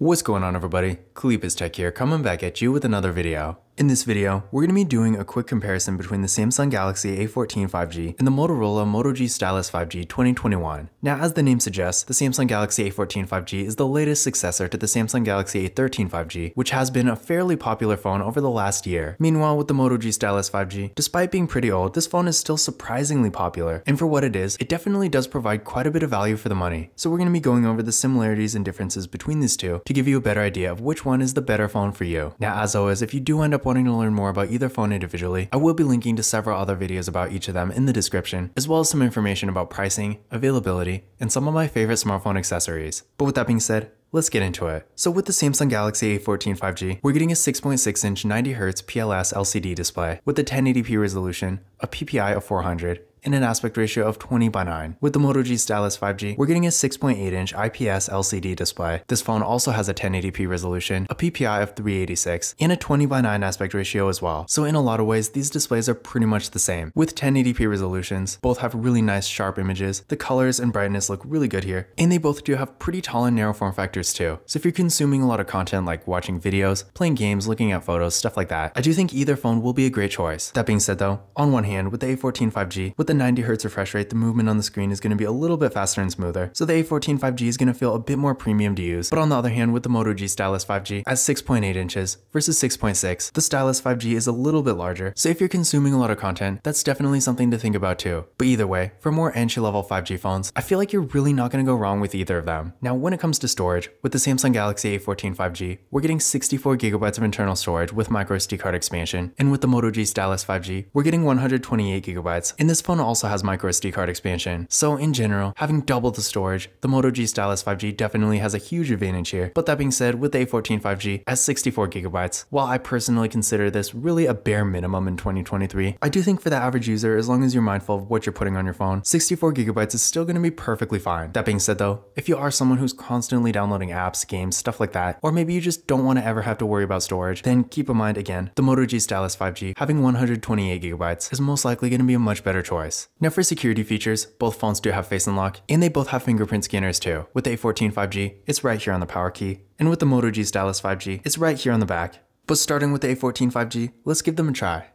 What's going on, everybody? Kalipis Tech here, coming back at you with another video. In this video, we're going to be doing a quick comparison between the Samsung Galaxy A14 5G and the Motorola Moto G Stylus 5G 2021. Now, as the name suggests, the Samsung Galaxy A14 5G is the latest successor to the Samsung Galaxy A13 5G, which has been a fairly popular phone over the last year. Meanwhile, with the Moto G Stylus 5G, despite being pretty old, this phone is still surprisingly popular, and for what it is, it definitely does provide quite a bit of value for the money. So we're going to be going over the similarities and differences between these two to give you a better idea of which one is the better phone for you. Now, as always, if you do end up wanting to learn more about either phone individually, I will be linking to several other videos about each of them in the description, as well as some information about pricing, availability, and some of my favorite smartphone accessories. But with that being said, let's get into it. So with the Samsung Galaxy A14 5G, we're getting a 6.6-inch 90Hz PLS LCD display with a 1080p resolution, a PPI of 400, and an aspect ratio of 20:9. With the Moto G Stylus 5G, we're getting a 6.8-inch IPS LCD display. This phone also has a 1080p resolution, a PPI of 386, and a 20:9 aspect ratio as well. So in a lot of ways, these displays are pretty much the same. With 1080p resolutions, both have really nice sharp images, the colors and brightness look really good here, and they both do have pretty tall and narrow form factors too. So if you're consuming a lot of content like watching videos, playing games, looking at photos, stuff like that, I do think either phone will be a great choice. That being said though, on one hand, with the A14 5G, with the 90Hz refresh rate, the movement on the screen is going to be a little bit faster and smoother, so the A14 5G is going to feel a bit more premium to use. But on the other hand, with the Moto G Stylus 5G at 6.8 inches versus 6.6, the Stylus 5G is a little bit larger, so if you're consuming a lot of content, that's definitely something to think about too. But either way, for more entry-level 5G phones, I feel like you're really not going to go wrong with either of them. Now, when it comes to storage, with the Samsung Galaxy A14 5G, we're getting 64GB of internal storage with microSD card expansion, and with the Moto G Stylus 5G, we're getting 128GB, and this phone also has microSD card expansion. So in general, having double the storage, the Moto G Stylus 5G definitely has a huge advantage here. But that being said, with the A14 5G at 64GB, while I personally consider this really a bare minimum in 2023, I do think for the average user, as long as you're mindful of what you're putting on your phone, 64GB is still going to be perfectly fine. That being said though, if you are someone who's constantly downloading apps, games, stuff like that, or maybe you just don't want to ever have to worry about storage, then keep in mind again, the Moto G Stylus 5G having 128GB is most likely going to be a much better choice. Now for security features, both phones do have Face Unlock, and they both have fingerprint scanners too. With the A14 5G, it's right here on the power key, and with the Moto G Stylus 5G, it's right here on the back. But starting with the A14 5G, let's give them a try.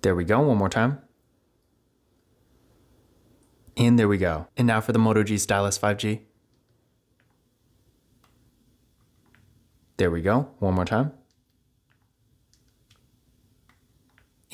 There we go, one more time. And there we go. And now for the Moto G Stylus 5G. There we go, one more time.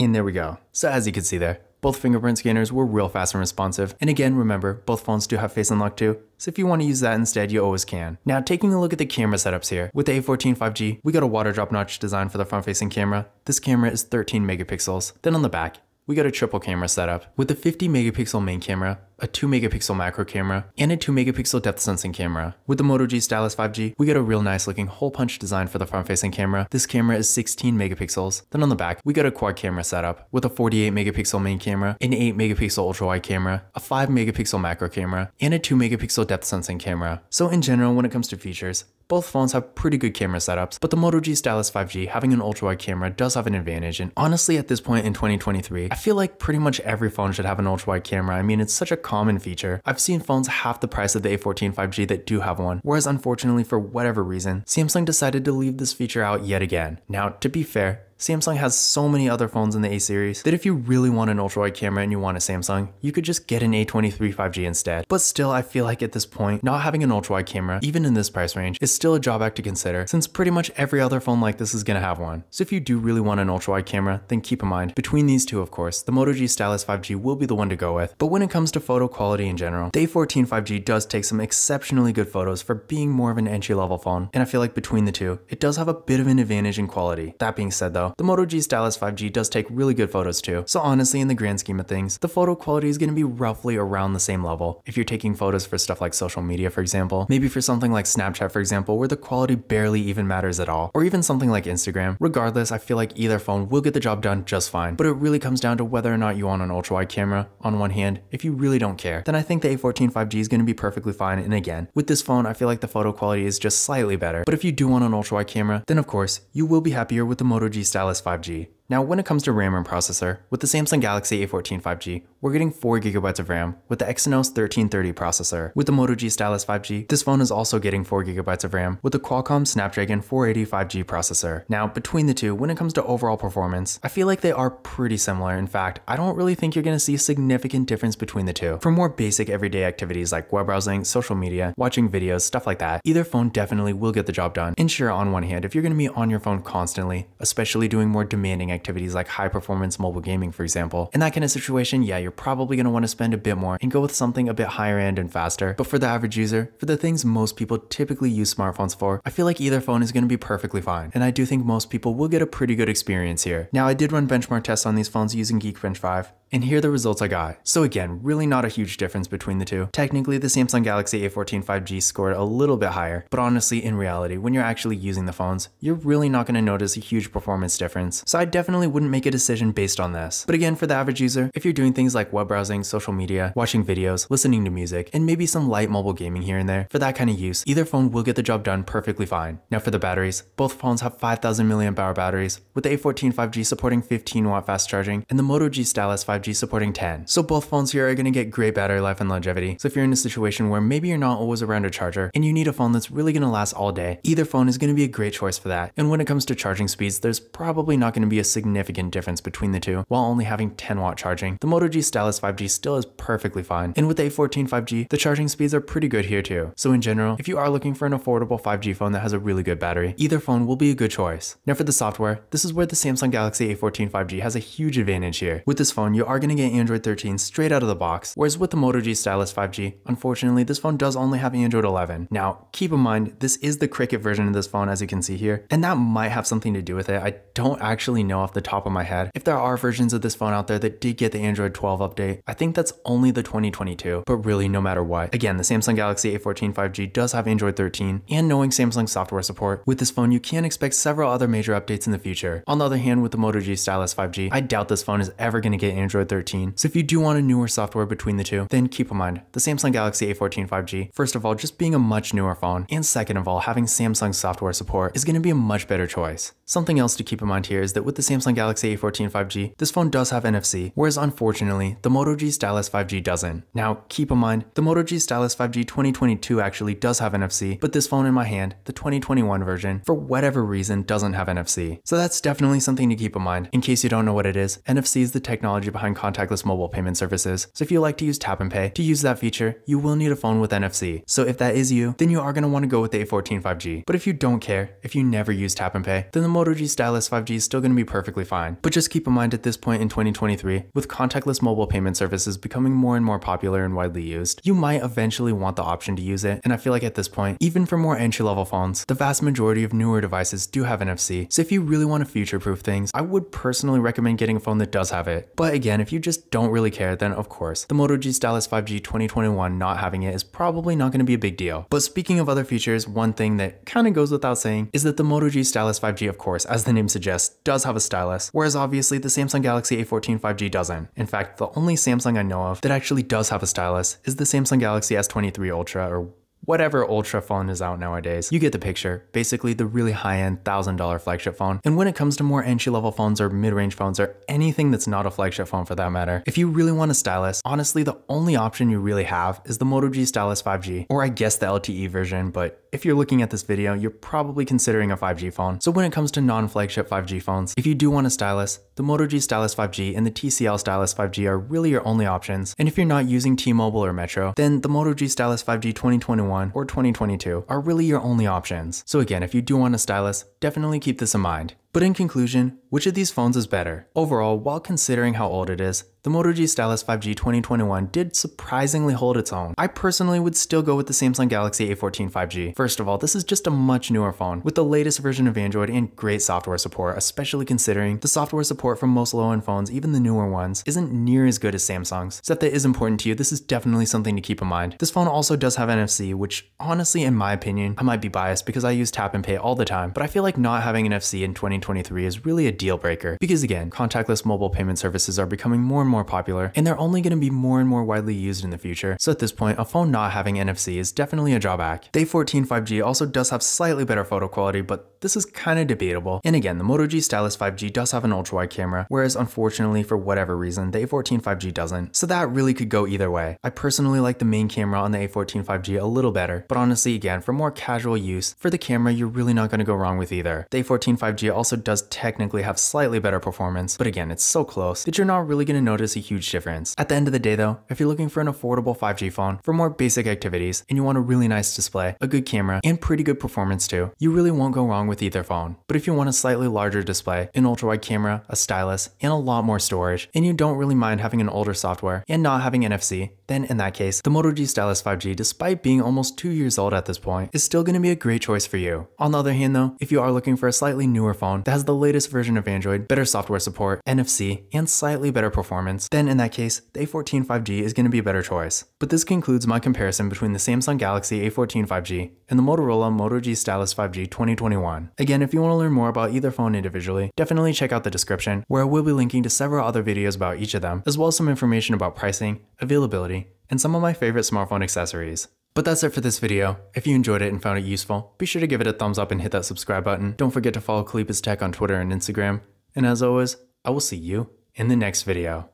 And there we go. So as you can see there, both fingerprint scanners were real fast and responsive. And again, remember, both phones do have Face Unlock too, so if you want to use that instead, you always can. Now, taking a look at the camera setups here, with the A14 5G, we got a water drop notch design for the front-facing camera. This camera is 13 megapixels. Then on the back, we got a triple camera setup with a 50 megapixel main camera, a 2 megapixel macro camera, and a 2 megapixel depth sensing camera. With the Moto G Stylus 5G, we got a real nice looking hole punch design for the front facing camera. This camera is 16 megapixels. Then on the back, we got a quad camera setup with a 48 megapixel main camera, an 8 megapixel ultra wide camera, a 5 megapixel macro camera, and a 2 megapixel depth sensing camera. So in general, when it comes to features, both phones have pretty good camera setups, but the Moto G Stylus 5G having an ultra-wide camera does have an advantage, and honestly at this point in 2023, I feel like pretty much every phone should have an ultra-wide camera. I mean, it's such a common feature. I've seen phones half the price of the A14 5G that do have one, whereas unfortunately for whatever reason, Samsung decided to leave this feature out yet again. Now, to be fair, Samsung has so many other phones in the A series that if you really want an ultra-wide camera and you want a Samsung, you could just get an A23 5G instead. But still, I feel like at this point, not having an ultra-wide camera, even in this price range, is still a drawback to consider, since pretty much every other phone like this is going to have one. So if you do really want an ultra-wide camera, then keep in mind, between these two of course, the Moto G Stylus 5G will be the one to go with. But when it comes to photo quality in general, the A14 5G does take some exceptionally good photos for being more of an entry-level phone, and I feel like between the two, it does have a bit of an advantage in quality. That being said though, the Moto G Stylus 5G does take really good photos too, so honestly in the grand scheme of things, the photo quality is going to be roughly around the same level. If you're taking photos for stuff like social media for example, maybe for something like Snapchat for example, where the quality barely even matters at all, or even something like Instagram, regardless I feel like either phone will get the job done just fine. But it really comes down to whether or not you want an ultra wide camera. On one hand, if you really don't care, then I think the A14 5G is going to be perfectly fine, and again, with this phone I feel like the photo quality is just slightly better. But if you do want an ultra wide camera, then of course, you will be happier with the Moto G Stylus 5G. Now, when it comes to RAM and processor, with the Samsung Galaxy A14 5G, we're getting 4GB of RAM with the Exynos 1330 processor. With the Moto G Stylus 5G, this phone is also getting 4GB of RAM with the Qualcomm Snapdragon 480 5G processor. Now, between the two, when it comes to overall performance, I feel like they are pretty similar. In fact, I don't really think you're going to see a significant difference between the two. For more basic everyday activities like web browsing, social media, watching videos, stuff like that, either phone definitely will get the job done. And sure, on one hand, if you're going to be on your phone constantly, especially doing more demanding activities like high performance mobile gaming, for example, in that kind of situation, yeah, you're probably going to want to spend a bit more and go with something a bit higher end and faster. But for the average user, for the things most people typically use smartphones for, I feel like either phone is going to be perfectly fine. And I do think most people will get a pretty good experience here. Now, I did run benchmark tests on these phones using Geekbench 5. And here are the results I got. So again, really not a huge difference between the two. Technically, the Samsung Galaxy A14 5G scored a little bit higher, but honestly, in reality, when you're actually using the phones, you're really not going to notice a huge performance difference. So I definitely wouldn't make a decision based on this. But again, for the average user, if you're doing things like web browsing, social media, watching videos, listening to music, and maybe some light mobile gaming here and there, for that kind of use, either phone will get the job done perfectly fine. Now for the batteries, both phones have 5000 mAh batteries, with the A14 5G supporting 15W fast charging, and the Moto G Stylus 5G supporting 10. So both phones here are going to get great battery life and longevity. So if you're in a situation where maybe you're not always around a charger and you need a phone that's really going to last all day, either phone is going to be a great choice for that. And when it comes to charging speeds, there's probably not going to be a significant difference between the two, while only having 10W charging. The Moto G Stylus 5G still is perfectly fine. And with the A14 5G, the charging speeds are pretty good here too. So in general, if you are looking for an affordable 5G phone that has a really good battery, either phone will be a good choice. Now for the software, this is where the Samsung Galaxy A14 5G has a huge advantage here. With this phone, you are going to get Android 13 straight out of the box, whereas with the Moto G Stylus 5G, unfortunately, this phone does only have Android 11. Now, keep in mind, this is the Cricket version of this phone, as you can see here, and that might have something to do with it. I don't actually know off the top of my head. If there are versions of this phone out there that did get the Android 12 update, I think that's only the 2022, but really no matter what. Again, the Samsung Galaxy A14 5G does have Android 13, and knowing Samsung software support, with this phone you can expect several other major updates in the future. On the other hand, with the Moto G Stylus 5G, I doubt this phone is ever going to get Android 13, so if you do want a newer software between the two, then keep in mind the Samsung Galaxy A14 5G, first of all, just being a much newer phone, and second of all, having Samsung software support is going to be a much better choice. Something else to keep in mind here is that with the Samsung Galaxy A14 5G, this phone does have NFC, whereas unfortunately, the Moto G Stylus 5G doesn't. Now, keep in mind, the Moto G Stylus 5G 2022 actually does have NFC, but this phone in my hand, the 2021 version, for whatever reason, doesn't have NFC. So that's definitely something to keep in mind. In case you don't know what it is, NFC is the technology behind contactless mobile payment services. So if you like to use tap and pay, to use that feature, you will need a phone with NFC. So if that is you, then you are going to want to go with the A14 5G. But if you don't care, if you never use tap and pay, then the Moto G Stylus 5G is still going to be perfectly fine. But just keep in mind at this point in 2023, with contactless mobile payment services becoming more and more popular and widely used, you might eventually want the option to use it. And I feel like at this point, even for more entry-level phones, the vast majority of newer devices do have NFC. So if you really want to future-proof things, I would personally recommend getting a phone that does have it. But again, if you just don't really care, then of course, the Moto G Stylus 5G 2021 not having it is probably not going to be a big deal. But speaking of other features, one thing that kind of goes without saying is that the Moto G Stylus 5G, of course, as the name suggests, does have a stylus, whereas obviously the Samsung Galaxy A14 5G doesn't. In fact, the only Samsung I know of that actually does have a stylus is the Samsung Galaxy S23 Ultra, or whatever Ultra phone is out nowadays. You get the picture. Basically the really high-end $1,000 flagship phone. And when it comes to more entry-level phones or mid-range phones or anything that's not a flagship phone for that matter, if you really want a stylus, honestly the only option you really have is the Moto G Stylus 5G, or I guess the LTE version, but if you're looking at this video, you're probably considering a 5G phone. So when it comes to non-flagship 5G phones, if you do want a stylus, the Moto G Stylus 5G and the TCL Stylus 5G are really your only options. And if you're not using T-Mobile or Metro, then the Moto G Stylus 5G 2021 or 2022 are really your only options. So again, if you do want a stylus, definitely keep this in mind. But in conclusion, which of these phones is better? Overall, while considering how old it is, the Moto G Stylus 5G 2021 did surprisingly hold its own. I personally would still go with the Samsung Galaxy A14 5G. First of all, this is just a much newer phone with the latest version of Android and great software support, especially considering the software support from most low-end phones, even the newer ones, isn't near as good as Samsung's. So if that is important to you, this is definitely something to keep in mind. This phone also does have NFC, which honestly, in my opinion, I might be biased because I use tap and pay all the time, but I feel like not having NFC in 2023 is really a deal breaker because again, contactless mobile payment services are becoming more and more popular and they're only going to be more and more widely used in the future. So at this point, a phone not having NFC is definitely a drawback. The A14 5G also does have slightly better photo quality, but this is kind of debatable. And again, the Moto G Stylus 5G does have an ultra-wide camera, whereas unfortunately for whatever reason, the A14 5G doesn't. So that really could go either way. I personally like the main camera on the A14 5G a little better, but honestly again, for more casual use, for the camera you're really not going to go wrong with either. The A14 5G also does technically have slightly better performance, but again, it's so close that you're not really going to notice a huge difference. At the end of the day though, if you're looking for an affordable 5G phone for more basic activities and you want a really nice display, a good camera, and pretty good performance too, you really won't go wrong with either phone. But if you want a slightly larger display, an ultra-wide camera, a stylus, and a lot more storage, and you don't really mind having an older software and not having NFC, then in that case, the Moto G Stylus 5G, despite being almost 2 years old at this point, is still going to be a great choice for you. On the other hand though, if you are looking for a slightly newer phone that has the latest version of Android, better software support, NFC, and slightly better performance, then in that case, the A14 5G is going to be a better choice. But this concludes my comparison between the Samsung Galaxy A14 5G and the Motorola Moto G Stylus 5G 2021. Again, if you want to learn more about either phone individually, definitely check out the description, where I will be linking to several other videos about each of them, as well as some information about pricing, availability, and some of my favorite smartphone accessories. But that's it for this video. If you enjoyed it and found it useful, be sure to give it a thumbs up and hit that subscribe button. Don't forget to follow Kalip's Tech on Twitter and Instagram. And as always, I will see you in the next video.